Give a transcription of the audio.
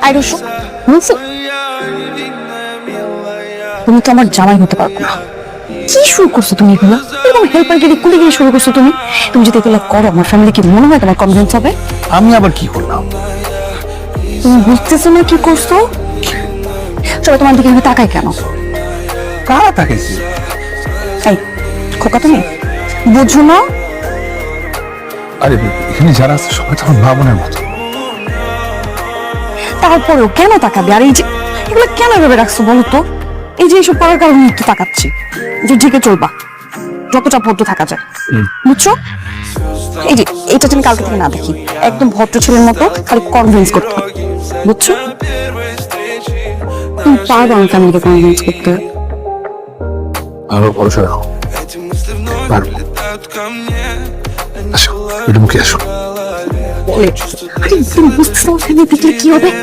আইরসো বলছি তুমি তো আমার জামাই হতে পারবে না। কি শুরু করছো তুমি এগুলো? এরকম হেল্পারগিরি কুলিগিরি শুরু করছো তুমি। তুমি যদি এগুলো করো আমার ফ্যামিলি কি মনে হয় তোমার কনভিন্স হবে? আমি আবার কি করলাম? তুমি বুঝতেছো না কি করছো? সবাই তোমার দিকে তাকায় কেন? কারা তাকাইছে? এই খোকা তুমি বুঝো না? আরে এখানে যারা আছে সবাই তো আমার মা বোনের মতো। তারপরেও কেন তাকাবে? আর এই যে এগুলো কেন ভেবে রাখছো বলো তো? এই যে এইসব করার কারণে একটু তাকাচ্ছি যে ঢেকে চলবা, যত চাপ ভদ্র থাকা যায়, বুঝছো? এই যে এটা তুমি কালকে থেকে না দেখি, একদম ভদ্র ছেলের মতো খালি কনভিন্স করতে হবে, বুঝছো? তুমি পারবে আমার ফ্যামিলিকে কনভিন্স করতে? আমার ভরসা রাখো, পারবো। আসো, একটু মুখে আসো। বলে আরে তুমি বুঝতেছো আমার ফ্যামিলি দেখলে কি হবে?